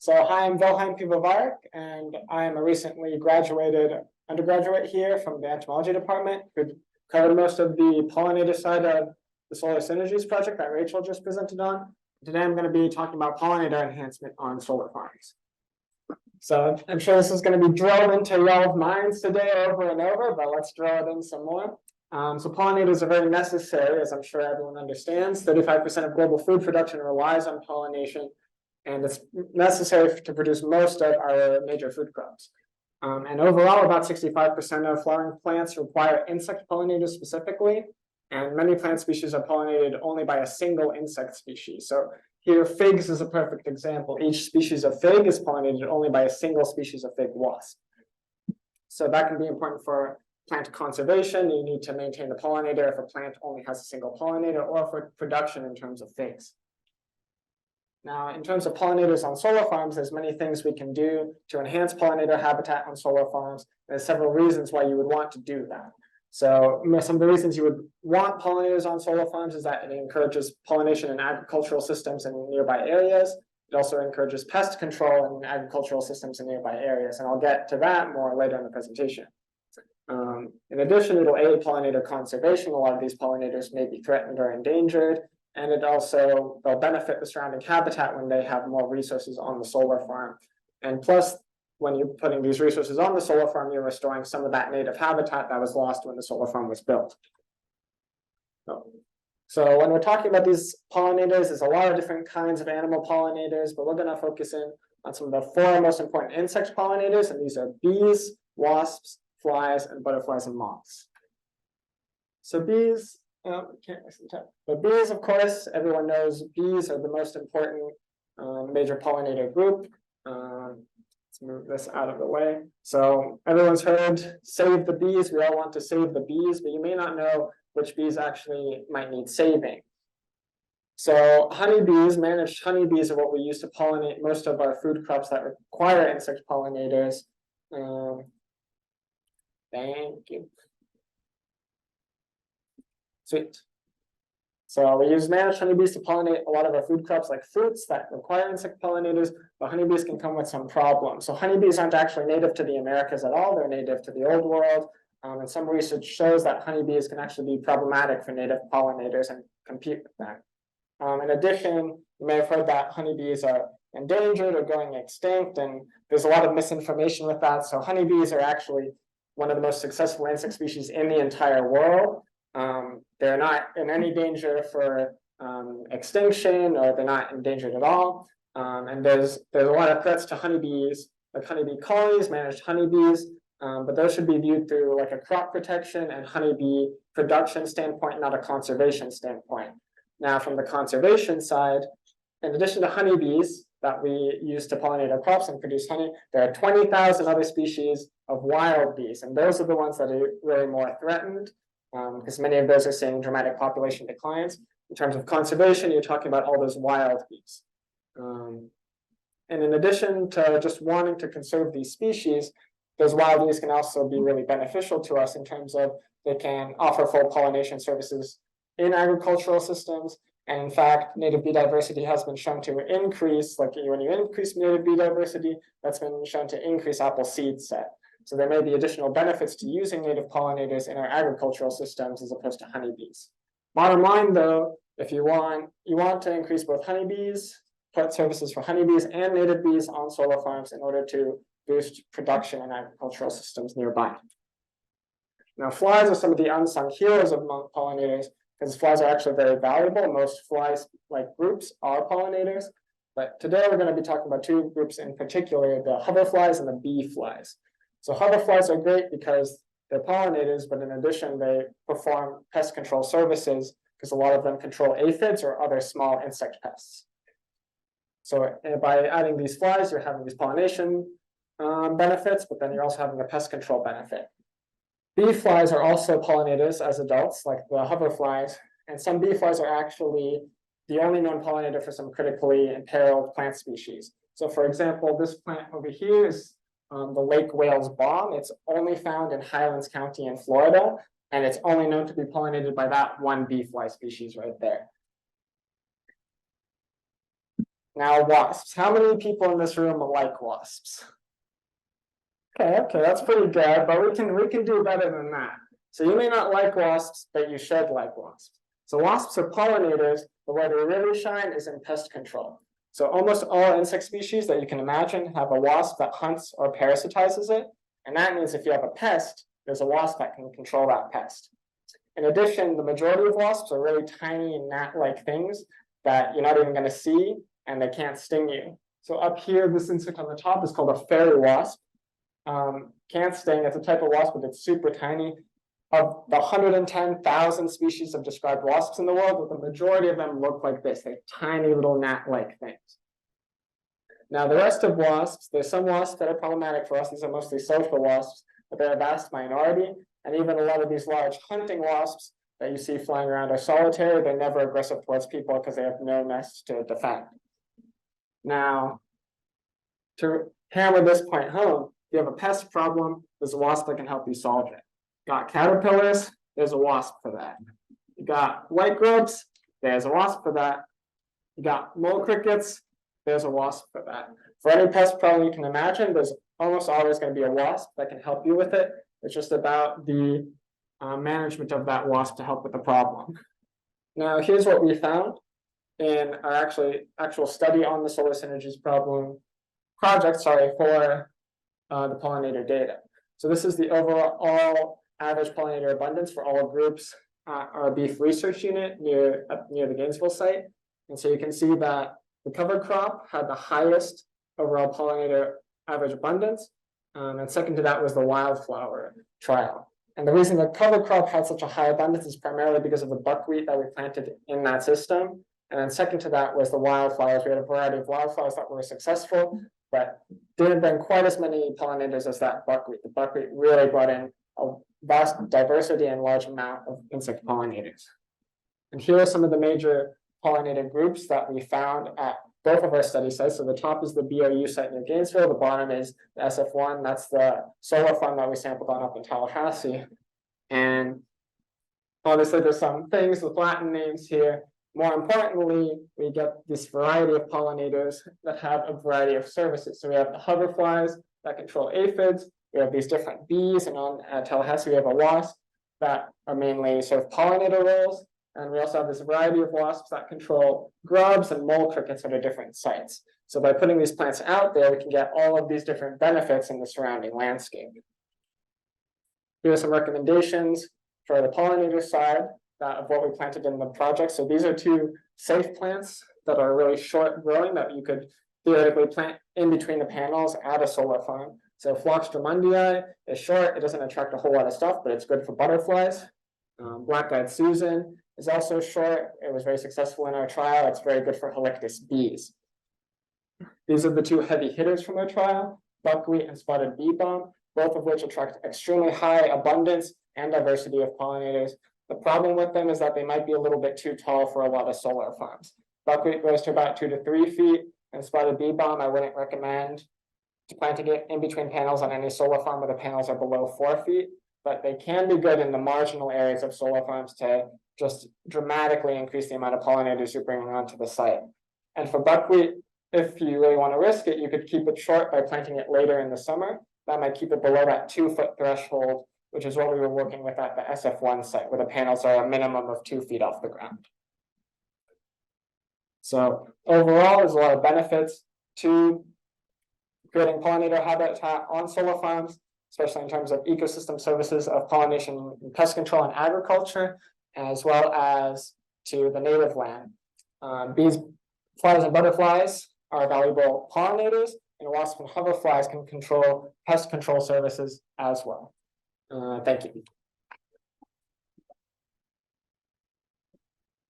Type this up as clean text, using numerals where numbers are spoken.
So hi, I'm Vilheim Piwowarek, and I am a recently graduated undergraduate here from the entomology department, who covered most of the pollinator side of the solar synergies project that Rachel just presented on. Today I'm going to be talking about pollinator enhancement on solar farms. So I'm sure this is going to be drilled into y'all's minds today over and over, but let's drill it in some more. So pollinators are very necessary, as I'm sure everyone understands. 35% of global food production relies on pollination, and it's necessary to produce most of our major food crops. And overall, about 65% of flowering plants require insect pollinators specifically, and many plant species are pollinated only by a single insect species. So here, figs is a perfect example. Each species of fig is pollinated only by a single species of fig wasp. So that can be important for plant conservation. You need to maintain the pollinator if a plant only has a single pollinator, or for production in terms of figs. Now, in terms of pollinators on solar farms, there's many things we can do to enhance pollinator habitat on solar farms. There's several reasons why you would want to do that. So some of the reasons you would want pollinators on solar farms is that it encourages pollination in agricultural systems in nearby areas. It also encourages pest control in agricultural systems in nearby areas, and I'll get to that more later in the presentation. In addition, it'll aid pollinator conservation. A lot of these pollinators may be threatened or endangered, and they'll benefit the surrounding habitat when they have more resources on the solar farm. And plus, when you're putting these resources on the solar farm, you're restoring some of that native habitat that was lost when the solar farm was built. So when we're talking about these pollinators, there's a lot of different kinds of animal pollinators, but we're going to focus in on some of the four most important insect pollinators, and these are bees, wasps, flies, and butterflies and moths. So bees, but bees, of course, everyone knows bees are the most important major pollinator group. Let's move this out of the way. So everyone's heard save the bees. We all want to save the bees, but you may not know which bees actually might need saving. So honeybees, managed honeybees, are what we use to pollinate most of our food crops that require insect pollinators. Thank you. Sweet. So we use managed honeybees to pollinate a lot of our food crops like fruits that require insect pollinators, but honeybees can come with some problems. So honeybees aren't actually native to the Americas at all. They're native to the Old World. And some research shows that honeybees can actually be problematic for native pollinators and compete with them. In addition, you may have heard that honeybees are endangered or going extinct, and there's a lot of misinformation with that. So honeybees are actually one of the most successful insect species in the entire world. They're not in any danger for extinction, or they're not endangered at all. And there's a lot of threats to honeybees, like honeybee colonies, managed honeybees, but those should be viewed through like a crop protection and honeybee production standpoint, not a conservation standpoint. Now, from the conservation side, in addition to honeybees that we use to pollinate our crops and produce honey, there are 20,000 other species of wild bees, and those are the ones that are really more threatened, because many of those are seeing dramatic population declines. In terms of conservation, you're talking about all those wild bees. And in addition to just wanting to conserve these species, those wild bees can also be really beneficial to us in terms of they can offer full pollination services in agricultural systems. And in fact, native bee diversity has been shown to increase, like when you increase native bee diversity, that's been shown to increase apple seed set. So there may be additional benefits to using native pollinators in our agricultural systems as opposed to honeybees. Bottom line, though, if you want to increase both honeybees, put services for honeybees and native bees on solar farms in order to boost production in agricultural systems nearby. Now, flies are some of the unsung heroes of pollinators, because flies are actually very valuable. Most flies-like groups are pollinators, but today we're going to be talking about two groups in particular, the hoverflies and the bee flies. So hoverflies are great because they're pollinators, but in addition, they perform pest control services because a lot of them control aphids or other small insect pests. So by adding these flies, you're having these pollination benefits, but then you're also having a pest control benefit. Bee flies are also pollinators as adults, like the hoverflies, and some bee flies are actually the only known pollinator for some critically imperiled plant species. So for example, this plant over here is the Lake Wales balm. It's only found in Highlands County in Florida, and it's only known to be pollinated by that one bee fly species right there. Now wasps. How many people in this room like wasps? Okay, that's pretty good, but we can do better than that. So you may not like wasps, but you should like wasps. So wasps are pollinators, but where they really shine is in pest control. So almost all insect species that you can imagine have a wasp that hunts or parasitizes it. And that means if you have a pest, there's a wasp that can control that pest. In addition, the majority of wasps are really tiny and gnat-like things that you're not even going to see, and they can't sting you. So up here, this insect on the top is called a fairy wasp. Can't sting. It's a type of wasp, but it's super tiny. Of the 110,000 species of described wasps in the world, the majority of them look like this. They're tiny little gnat-like things. Now, the rest of wasps, there's some wasps that are problematic for us. These are mostly social wasps, but they're a vast minority. And even a lot of these large hunting wasps that you see flying around are solitary. They're never aggressive towards people because they have no nest to defend. Now, to hammer this point home, if you have a pest problem, there's a wasp that can help you solve it. Got caterpillars, there's a wasp for that. You got white grubs, there's a wasp for that. You got mole crickets, there's a wasp for that. For any pest problem you can imagine, there's almost always going to be a wasp that can help you with it. It's just about the management of that wasp to help with the problem. Now, here's what we found in our actual study on the solar synergies project for the pollinator data. So this is the overall average pollinator abundance for all groups our beef research unit near the Gainesville site. And so you can see that the cover crop had the highest overall pollinator average abundance. And second to that was the wildflower trial. And the reason the cover crop had such a high abundance is primarily because of the buckwheat that we planted in that system. And then second to that was the wildflowers. We had a variety of wildflowers that were successful, but didn't bring quite as many pollinators as that buckwheat. The buckwheat really brought in a vast diversity and large amount of insect pollinators. And here are some of the major pollinator groups that we found at both of our study sites. So the top is the BOU site near Gainesville. The bottom is the SF1. That's the solar farm that we sampled on up in Tallahassee. And obviously there's some things with Latin names here. More importantly, we get this variety of pollinators that have a variety of services. So we have the hoverflies that control aphids. We have these different bees, and on Tallahassee we have a wasp that are mainly sort of pollinator roles. And we also have this variety of wasps that control grubs and mole crickets at different sites. So by putting these plants out there, we can get all of these different benefits in the surrounding landscape. Here are some recommendations for the pollinator side of what we planted in the project. So these are two safe plants that are really short growing that you could theoretically plant in between the panels at a solar farm. So Phlox drumondii is short. It doesn't attract a whole lot of stuff, but it's good for butterflies. Black-eyed Susan is also short. It was very successful in our trial. It's very good for halictus bees. These are the two heavy hitters from our trial, buckwheat and spotted bee balm, both of which attract extremely high abundance and diversity of pollinators. The problem with them is that they might be a little bit too tall for a lot of solar farms. Buckwheat goes to about 2 to 3 feet, and spotted bee balm I wouldn't recommend planting it in between panels on any solar farm where the panels are below 4 feet, but they can be good in the marginal areas of solar farms to just dramatically increase the amount of pollinators you're bringing onto the site. And for buckwheat, if you really want to risk it, you could keep it short by planting it later in the summer. That might keep it below that 2-foot threshold, which is what we were working with at the SF1 site, where the panels are a minimum of 2 feet off the ground. So overall, there's a lot of benefits to creating pollinator habitat on solar farms, especially in terms of ecosystem services of pollination, pest control, and agriculture, as well as to the native land. Bees, flies, and butterflies are valuable pollinators, and wasps and hoverflies can control pest control services as well. Thank you.